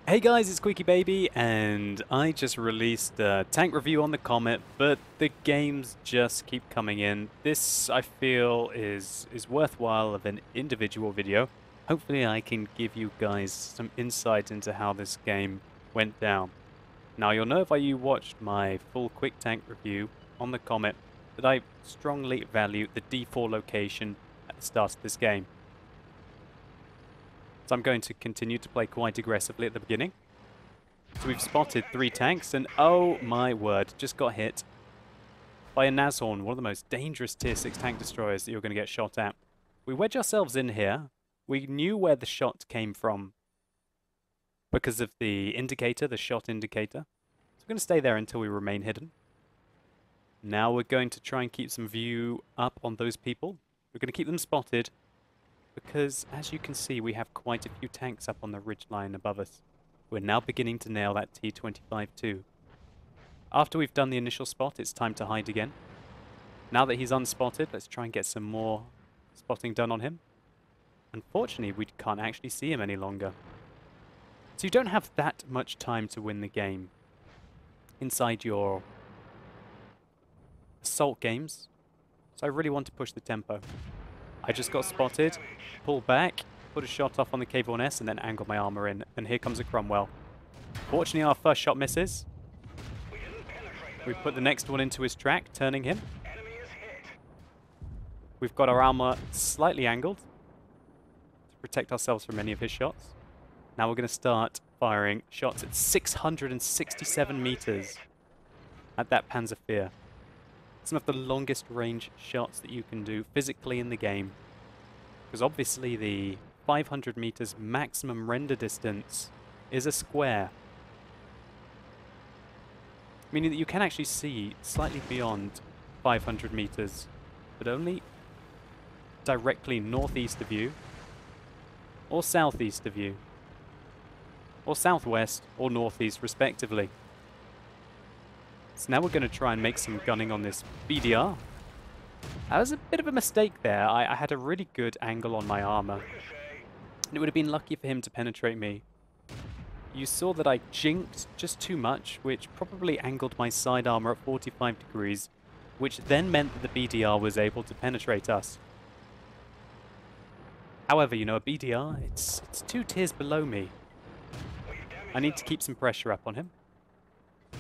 Hey guys, it's QuickyBaby, and I just released a tank review on the Comet, but the games just keep coming in. This, I feel, is worthwhile of an individual video. Hopefully I can give you guys some insight into how this game went down. Now you'll know if you watched my full quick tank review on the Comet that I strongly value the D4 location at the start of this game. So I'm going to continue to play quite aggressively at the beginning. So we've spotted 3 tanks, and oh my word, just got hit by a Nashorn, one of the most dangerous tier 6 tank destroyers that you're going to get shot at. We wedge ourselves in here. We knew where the shot came from because of the indicator, the shot indicator. So we're going to stay there until we remain hidden. Now we're going to try and keep some view up on those people. We're going to keep them spotted, because, as you can see, we have quite a few tanks up on the ridgeline above us. We're now beginning to nail that T-25 too. After we've done the initial spot, it's time to hide again. Now that he's unspotted, let's try and get some more spotting done on him. Unfortunately, we can't actually see him any longer. So you don't have that much time to win the game inside your assault games. So I really want to push the tempo. I just got spotted, pull back, put a shot off on the K4S, and then angle my armor in. And here comes a Cromwell. Fortunately, our first shot misses. We put the next one into his track, turning him. We've got our armor slightly angled to protect ourselves from any of his shots. Now we're going to start firing shots at 667 meters at that Panzerfahr. Some of the longest range shots that you can do physically in the game, because obviously the 500 meters maximum render distance is a square, meaning that you can actually see slightly beyond 500 meters, but only directly northeast of you, or southeast of you, or southwest or northeast respectively. So now we're going to try and make some gunning on this BDR. That was a bit of a mistake there. I had a really good angle on my armor, and it would have been lucky for him to penetrate me. You saw that I jinked just too much, which probably angled my side armor at 45 degrees, which then meant that the BDR was able to penetrate us. However, you know, a BDR, it's 2 tiers below me. I need to keep some pressure up on him.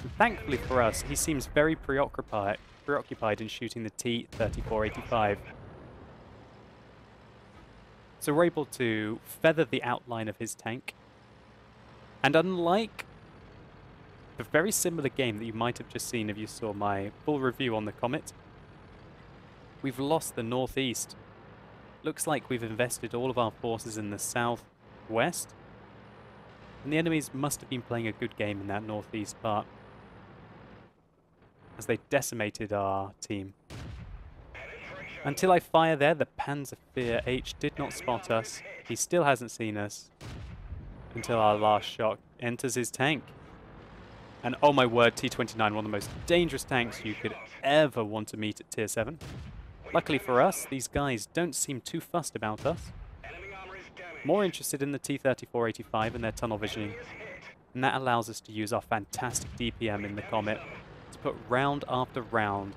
And thankfully for us, he seems very preoccupied in shooting the T-3485. So we're able to feather the outline of his tank. And unlike the very similar game that you might have just seen if you saw my full review on the Comet, we've lost the northeast. Looks like we've invested all of our forces in the southwest. And the enemies must have been playing a good game in that northeast part, as they decimated our team. Until I fire there, the Panzerfahr H did not spot us. He still hasn't seen us until our last shot enters his tank. And oh my word, T-29, one of the most dangerous tanks you could ever want to meet at tier 7. Luckily for us, these guys don't seem too fussed about us. More interested in the T-3485 and their tunnel visioning. And that allows us to use our fantastic DPM in the Comet to put round after round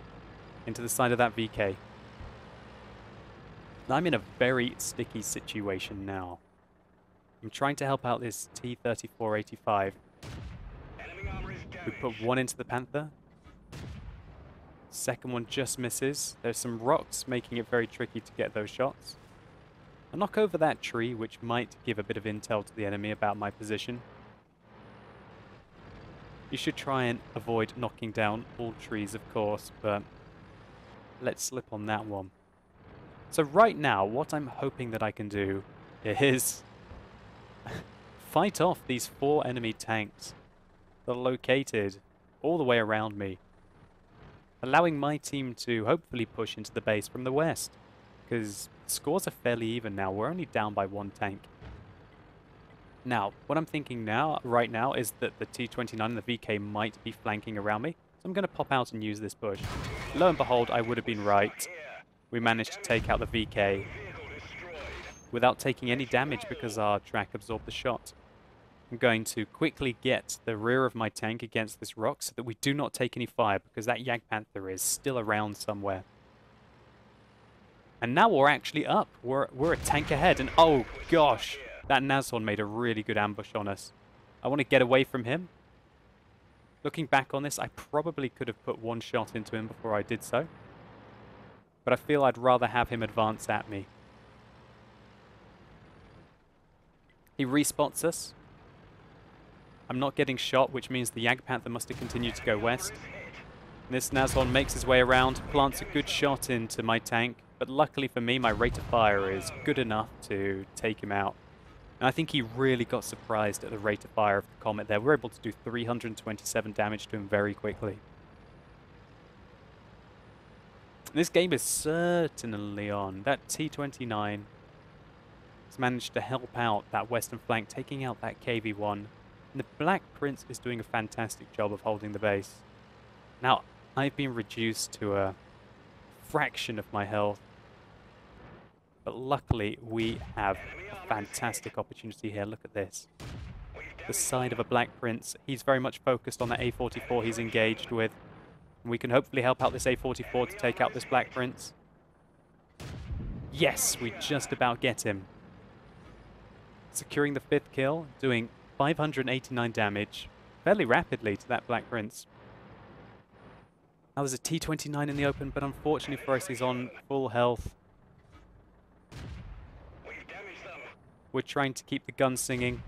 into the side of that VK. I'm in a very sticky situation now. I'm trying to help out this T-3485. We put one into the Panther. Second one just misses. There's some rocks making it very tricky to get those shots. I knock over that tree, which might give a bit of intel to the enemy about my position. You should try and avoid knocking down all trees, of course, but let's slip on that one. So right now, what I'm hoping that I can do is fight off these 4 enemy tanks that are located all the way around me, allowing my team to hopefully push into the base from the west, because scores are fairly even now. We're only down by 1 tank. Now, what I'm thinking right now, is that the T-29 and the VK might be flanking around me. So I'm going to pop out and use this push. Lo and behold, I would have been right. We managed to take out the VK without taking any damage because our track absorbed the shot. I'm going to quickly get the rear of my tank against this rock so that we do not take any fire, because that Jagdpanther is still around somewhere. And now we're actually up. We're a tank ahead, and oh gosh, that Nashorn made a really good ambush on us. I want to get away from him. Looking back on this, I probably could have put one shot into him before I did so. But I feel I'd rather have him advance at me. He respots us. I'm not getting shot, which means the Jagdpanther must have continued to go west. And this Nashorn makes his way around, plants a good shot into my tank, but luckily for me, my rate of fire is good enough to take him out. And I think he really got surprised at the rate of fire of the Comet there. We're able to do 327 damage to him very quickly. This game is certainly on. That T-29 has managed to help out that western flank, taking out that KV-1. And the Black Prince is doing a fantastic job of holding the base. Now, I've been reduced to a fraction of my health. But luckily, we have a fantastic opportunity here. Look at this. The side of a Black Prince. He's very much focused on that A44 he's engaged with. And we can hopefully help out this A44 to take out this Black Prince. Yes, we just about get him. Securing the 5th kill, doing 589 damage fairly rapidly to that Black Prince. Now there's a T-29 in the open, but unfortunately for us, he's on full health. We're trying to keep the gun singing.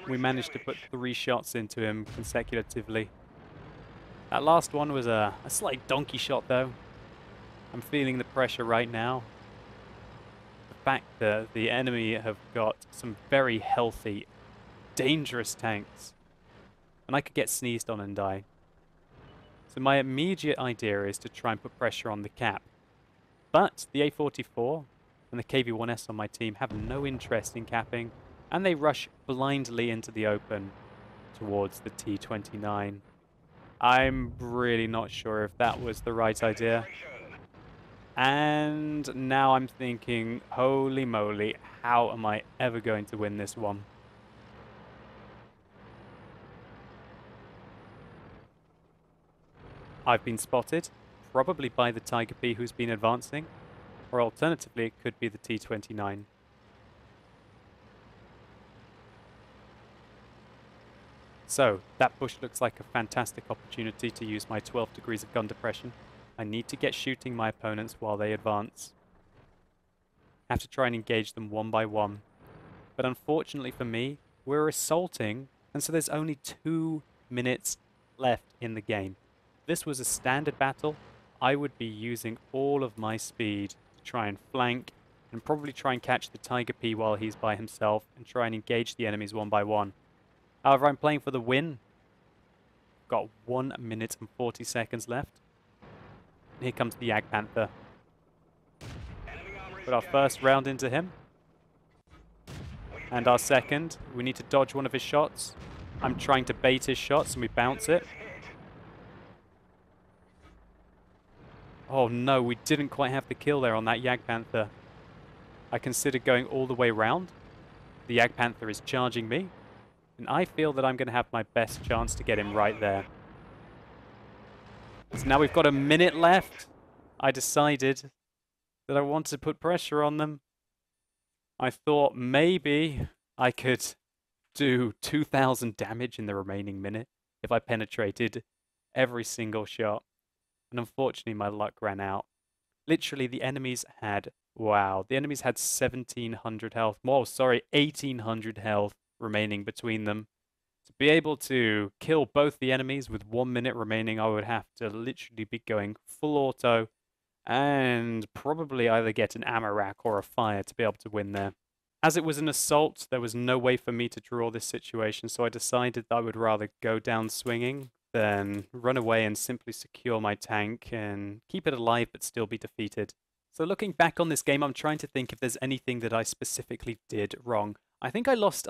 We managed to put 3 shots into him consecutively. That last one was a slight donkey shot, though. I'm feeling the pressure right now. The fact that the enemy have got some very healthy, dangerous tanks. And I could get sneezed on and die. So my immediate idea is to try and put pressure on the cap. But the A44 and the KV-1S on my team have no interest in capping, and they rush blindly into the open towards the T-29. I'm really not sure if that was the right idea. And now I'm thinking, holy moly, how am I ever going to win this one? I've been spotted, probably by the Tiger P who's been advancing, or alternatively it could be the T-29. So, that bush looks like a fantastic opportunity to use my 12 degrees of gun depression. I need to get shooting my opponents while they advance. I have to try and engage them one by one. But unfortunately for me, we're assaulting, and so there's only 2 minutes left in the game. If this was a standard battle, I would be using all of my speed to try and flank, and probably try and catch the Tiger P while he's by himself, and try and engage the enemies one by one. However, I'm playing for the win. Got 1 minute and 40 seconds left. And here comes the Jagdpanther. Put our first round into him. And our second. We need to dodge one of his shots. I'm trying to bait his shots and we bounce it. Oh no, we didn't quite have the kill there on that Jagdpanther. I considered going all the way round. The Jagdpanther is charging me. And I feel that I'm going to have my best chance to get him right there. So now we've got a minute left. I decided that I wanted to put pressure on them. I thought maybe I could do 2,000 damage in the remaining minute if I penetrated every single shot. And unfortunately my luck ran out. Literally the enemies had, wow, the enemies had 1,700 health. Oh, sorry, 1,800 health remaining between them. To be able to kill both the enemies with 1 minute remaining, I would have to literally be going full auto and probably either get an ammo rack or a fire to be able to win there. As it was an assault, there was no way for me to draw this situation, so I decided that I would rather go down swinging than run away and simply secure my tank and keep it alive but still be defeated. So looking back on this game, I'm trying to think if there's anything that I specifically did wrong. I think I lost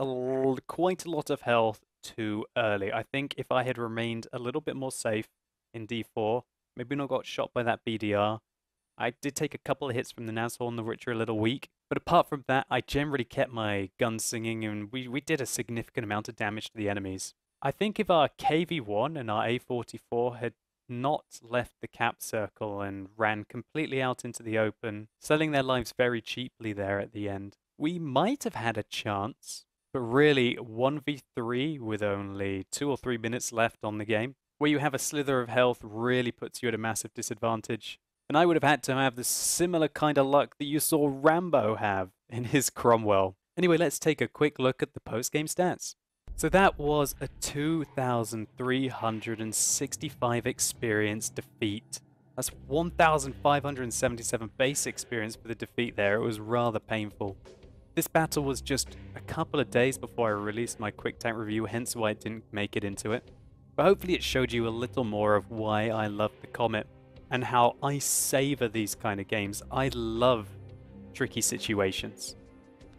quite a lot of health too early. I think if I had remained a little bit more safe in D4, maybe not got shot by that BDR, I did take a couple of hits from the Nashorn, which are a little weak. But apart from that, I generally kept my gun singing, and we did a significant amount of damage to the enemies. I think if our KV-1 and our A44 had not left the cap circle and ran completely out into the open, selling their lives very cheaply there at the end, we might have had a chance. But really, 1v3 with only 2 or 3 minutes left on the game, where you have a slither of health, really puts you at a massive disadvantage. And I would have had to have the similar kind of luck that you saw Rambo have in his Cromwell. Anyway, let's take a quick look at the post-game stats. So that was a 2,365 experience defeat. That's 1,577 base experience for the defeat there. It was rather painful. This battle was just a couple of days before I released my quick tank review, hence why I didn't make it into it. But hopefully it showed you a little more of why I love the Comet and how I savor these kind of games. I love tricky situations.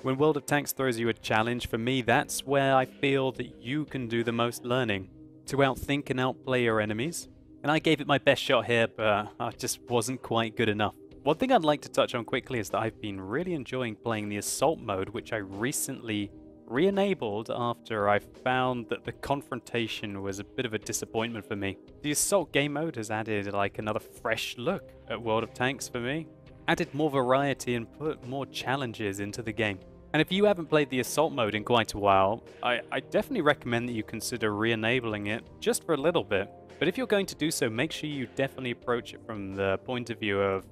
When World of Tanks throws you a challenge, for me, that's where I feel that you can do the most learning. To outthink and outplay your enemies. And I gave it my best shot here, but I just wasn't quite good enough. One thing I'd like to touch on quickly is that I've been really enjoying playing the Assault mode, which I recently re-enabled after I found that the confrontation was a bit of a disappointment for me. The Assault game mode has added like another fresh look at World of Tanks for me. Added more variety and put more challenges into the game. And if you haven't played the Assault mode in quite a while, I definitely recommend that you consider re-enabling it just for a little bit. But if you're going to do so, make sure you definitely approach it from the point of view of,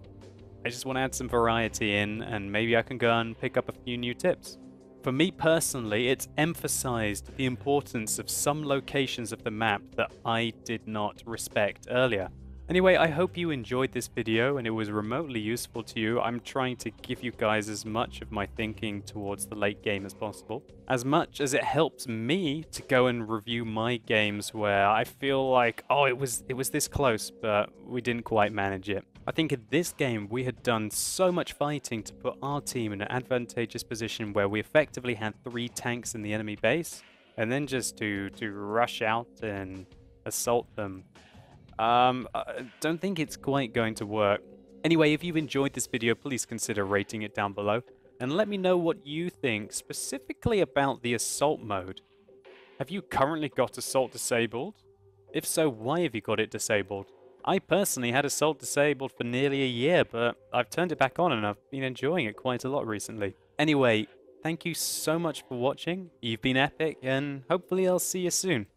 I just want to add some variety in, and maybe I can go and pick up a few new tips. For me personally, it's emphasized the importance of some locations of the map that I did not respect earlier. Anyway, I hope you enjoyed this video and it was remotely useful to you. I'm trying to give you guys as much of my thinking towards the late game as possible. As much as it helps me to go and review my games where I feel like, oh, it was this close, but we didn't quite manage it. I think in this game we had done so much fighting to put our team in an advantageous position where we effectively had 3 tanks in the enemy base, and then just to rush out and assault them. I don't think it's quite going to work. Anyway, if you've enjoyed this video, please consider rating it down below. And let me know what you think specifically about the Assault mode. Have you currently got Assault disabled? If so, why have you got it disabled? I personally had Assault disabled for nearly a year, but I've turned it back on and I've been enjoying it quite a lot recently. Anyway, thank you so much for watching. You've been epic, and hopefully I'll see you soon.